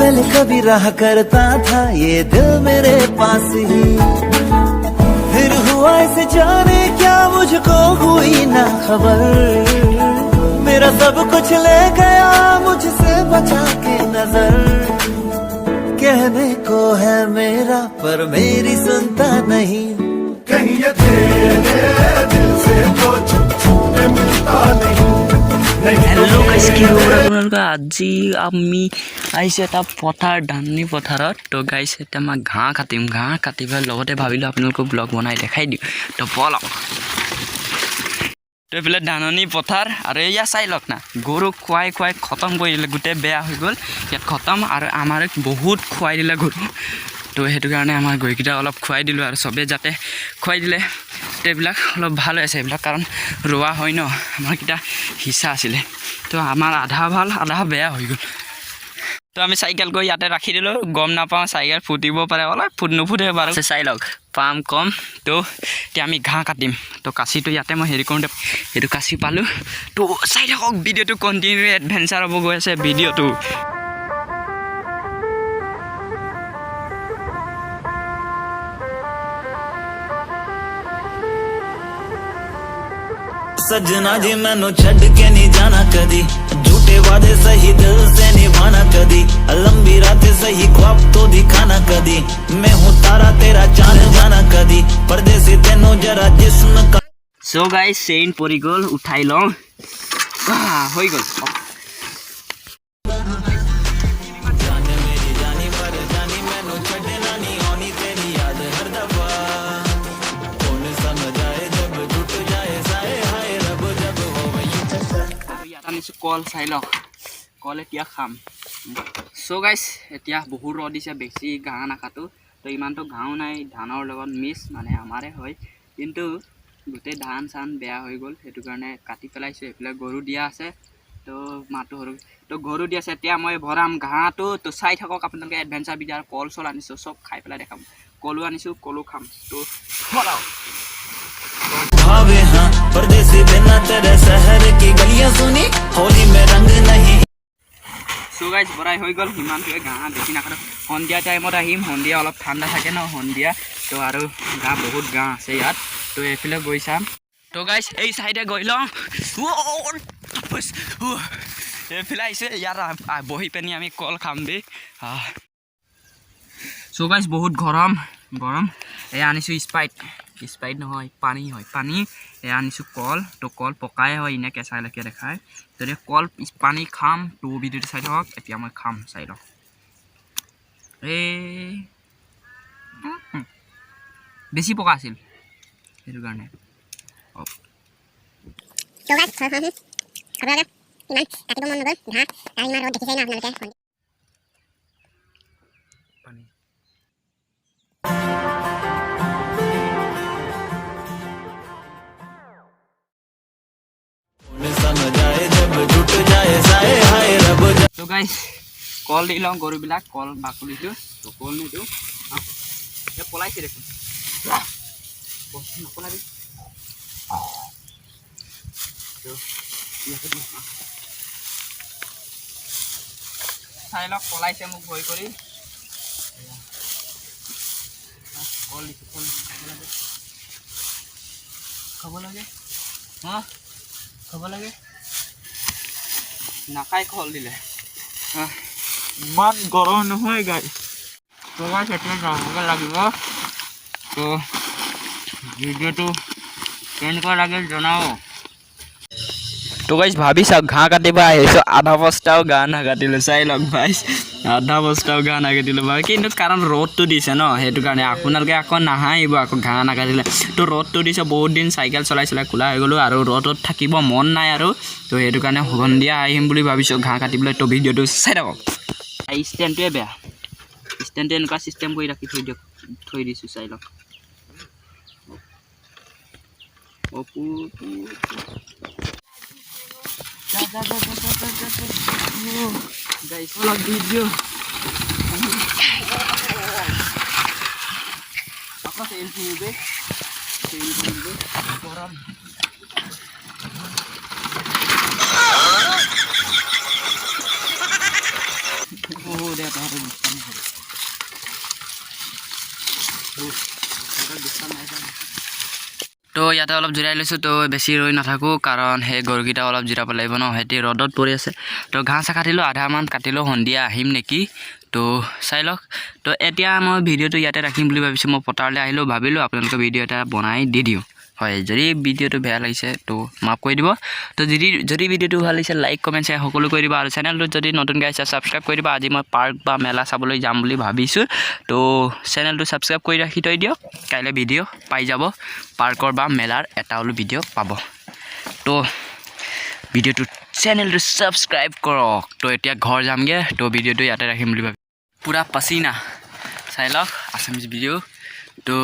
पहले कभी रहा करता था ये दिल मेरे पास ही, फिर हुआ ऐसे जाने क्या मुझको हुई ना खबर। मेरा सब कुछ ले गया मुझसे बचा के नजर, कहने को है मेरा पर मेरी सुनता नहीं। कहीं ये तेरे दिल से तो छूने मिलता नहीं। हेलो गाइस, কি খবৰ আপোনালোকৰ? আজি আমি আহিছোঁ এটা পথাৰ, ধাননি পথাৰত। তো গাইছ এতিয়া মই ঘাঁহ কাটিম লগতে ভাবিলোঁ আপোনালোকক ব্লগ বনাই দেখাই দিওঁ। তো বলক। তো এইফালে ধাননি পথাৰ আৰু এয়া চাই লওক না, গৰু খুৱাই খতম কৰি দিলে, গোটেই বেয়া হৈ গ'ল। ইয়াত খতম আৰু আমাৰ বহুত খুৱাই দিলে গৰু। তো সেইটো কাৰণে আমাৰ গৰুকেইটা অলপ খুৱাই দিলোঁ আৰু চবেই যাতে খুৱাই দিলে এইবিলাক অলপ ভাল হৈ আছে। এইবিলাক কাৰণ ৰোৱা হয় ন, আমাৰকেইটা হিচা আছিলে। তো আমাৰ আধা ভাল আধা বেয়া হৈ গ'ল। তো আমি চাইকেল গৈ ইয়াতে ৰাখি দিলোঁ। গম নাপাওঁ চাইকেল ফুটিব পাৰে, অলপ নুফুটে বাৰু। চাই লওক পাম কম। তো এতিয়া আমি ঘাঁহ কাটিম। তো কাঁচিটো ইয়াতে মই হেৰি কৰোঁতে এইটো কাঁচি পালোঁ। তো চাই থাকক, ভিডিঅ'টো কণ্টিনিউ এডভেঞ্চাৰ হ'ব গৈ আছে ভিডিঅ'টো। सजना जी मैनू छड़ के नहीं जाना कदी, झूठे वादे सही दिल से निभाना कदी, लंबी रातें सही ख्वाब तो दिखाना कदी, मैं हूँ तारा तेरा चांद जाना कदी, परदेसी तेनों जरा जिस्म का। सो गाइस চেইন পৰি গ'ল, উঠাই লওঁ। হৈ গ'ল। কল চাই লওক, কল এতিয়া খাম। চ' গাইছ এতিয়া বহুত ৰ'দ দিছে, বেছি ঘাঁহ নাকাটো। তো ইমানটো ঘাঁহো নাই, ধানৰ লগত মিক্স মানে আমাৰে হয়, কিন্তু গোটেই ধান চান বেয়া হৈ গ'ল, সেইটো কাৰণে কাটি পেলাইছোঁ। এইফালে গৰু দিয়া আছে, তো মাটো সৰু। তো গৰু দি আছে, এতিয়া মই ভৰাম ঘাঁহটো। তো চাই থাকক আপোনালোকে এডভেঞ্চাৰ ভিডিঅ'। আৰু কল চল আনিছোঁ, চব খাই পেলাই দেখাম। কলো আনিছোঁ, কলো খাম। তো ভৰাও। भावे हाँ परदेसी बिना तेरे शहर की गलियां सुनी, होली में रंग नहीं। সো গাইছ ভৰাই হৈ গ'ল। সিমানটোৱে ঘাঁহ, বেছি নাকাটো। সন্ধিয়া টাইমত আহিম, সন্ধিয়া অলপ ঠাণ্ডা থাকে ন সন্ধিয়া। তো আৰু ঘাঁহ বহুত ঘাঁহ আছে ইয়াত। তো এইফালে গৈ চাম। তো গাইছ এই চাইডে গৈ লওঁ। এইফালে আহিছে, ইয়াত বহি পিনি আমি কল খাম দেই। চ' গাইছ বহুত গৰম। এয়া আনিছোঁ স্প্ৰাইট নহয়, পানী হয়, পানী। এয়া আনিছোঁ কল। তো কল পকাই হয়, এনে কেঁচালৈকে দেখায়। তো এতিয়া কল পানী খাম। তো ভিডিঅ'টো চাই থাকক, এতিয়া মই খাম, চাই লওক। বেছি পকা আছিল সেইটো কাৰণে। তো গাইছ কল দি লওঁ গৰুবিলাক, কল বাকলিটো। তো কল নিদিওঁ, পলাইছে দেখোন, নপলাবি। চাই লওক, পলাইছে মোক ভয় কৰি। কল দিছোঁ, কল খাব লাগে, খাব লাগে। নাখাই কল দিলে। ইমান গৰম নহয় গাইছ। তো গাইছ এতিয়া যাবগৈ লাগিব। তো ভিডিঅ'টো কেনেকুৱা লাগে জনাব। তো গাইছ ভাবি চাওক, ঘাঁহ কাটিব আহিছোঁ, আধা বস্তাও ঘাঁহ নাকাটিলোঁ। চাই লওক ভাইছ, আধা বস্তাও ঘাঁহ নাকাটিলোঁ বাৰু। কিন্তু কাৰণ ৰ'দটো দিছে ন, সেইটো কাৰণে আপোনালোকে আকৌ নাহাঁহিব আকৌ ঘাঁহ নাকাটিলে। তো ৰ'দটো দিছে, বহুত দিন চাইকেল চলাই কোলা হৈ গ'লোঁ আৰু ৰ'দত থাকিব মন নাই আৰু। তো সেইটো কাৰণে সন্ধিয়া আহিম বুলি ভাবিছোঁ ঘাঁহ কাটিবলৈ। তো ভিডিঅ'টো চাই থাকক। ষ্টেণ্ডটোৱে বেয়া, ষ্টেণ্ডটো এনেকুৱা চিষ্টেম কৰি ৰাখি থৈ দিছোঁ, চাই লওক। Guys, vlog video. Apa selfie be? Koran. Oh, দে তহঁতৰ ডিষ্টাৰ্ব হ'ব তো ইয়াতে অলপ জিৰাই লৈছোঁ তো বেছি ৰৈ নাথাকোঁ কাৰণ সেই গৰুকেইটা অলপ জিৰাব লাগিব ন সিহঁতি ৰ'দত পৰি আছে তো ঘাঁহ চাহ কাটিলোঁ আধামান কাটিলোঁ সন্ধিয়া আহিম নেকি তো চাই লওক তো এতিয়া মই ভিডিঅ'টো ইয়াতে ৰাখিম বুলি ভাবিছোঁ মই পথাৰলৈ আহিলোঁ ভাবিলোঁ আপোনালোকে ভিডিঅ' এটা বনাই দি দিওঁ হয় যদি ভিডিঅ'টো বেয়া লাগিছে তো মাফ কৰি দিব তো যদি ভিডিঅ'টো ভাল লাগিছে লাইক কমেণ্ট শ্বেয়াৰ সকলো কৰি দিব আৰু চেনেলটোত যদি নতুনকৈ আহিছে ছাবস্ক্ৰাইব কৰি দিব আজি মই পাৰ্ক বা মেলা চাবলৈ যাম বুলি ভাবিছোঁ তো চেনেলটো ছাবস্ক্ৰাইব কৰি ৰাখি থৈ দিয়ক কাইলৈ ভিডিঅ' পাই যাব পাৰ্কৰ বা মেলাৰ এটা হ'লেও ভিডিঅ' পাব তো ভিডিঅ'টো চেনেলটো ছাবস্ক্ৰাইব কৰক তো এতিয়া ঘৰ যামগৈ তো ভিডিঅ'টো ইয়াতে ৰাখিম বুলি ভাবিছোঁ পূৰা পাচিনা চাই লওক আছামিজ ভিডিঅ' তো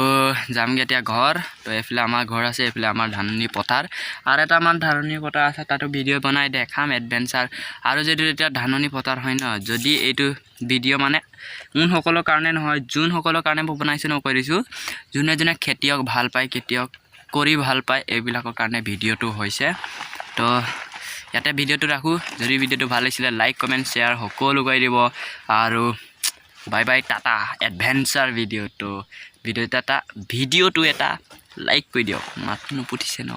যামগৈ এতিয়া ঘৰ তো এইফালে আমাৰ ঘৰ আছে এইফালে আমাৰ ধাননি পথাৰ আৰু এটা আমাৰ ধাননি পথাৰ আছে তাতো ভিডিঅ' বনাই দেখাম এডভেঞ্চাৰ আৰু যদি এতিয়া ধাননি পথাৰ হয় ন যদি এইটো ভিডিঅ' মানে মোনসকলৰ কাৰণে নহয় যোনসকলৰ কাৰণে মই বনাইছোঁ মই কৈ দিছোঁ যোনে যোনে খেতিয়ক ভাল পায় খেতিয়ক কৰি ভাল পায় এইবিলাকৰ কাৰণে ভিডিঅ'টো হৈছে তো ইয়াতে ভিডিঅ'টো ৰাখোঁ যদি ভিডিঅ'টো ভাল লাগিছিলে লাইক কমেণ্ট শ্বেয়াৰ সকলো কৰি দিব আৰু বাই বাই টাটা এডভেঞ্চাৰ ভিডিঅ'টো ভিডিঅ'টো এটা লাইক কৰি দিয়ক মাতটো নুপুঠিছে ন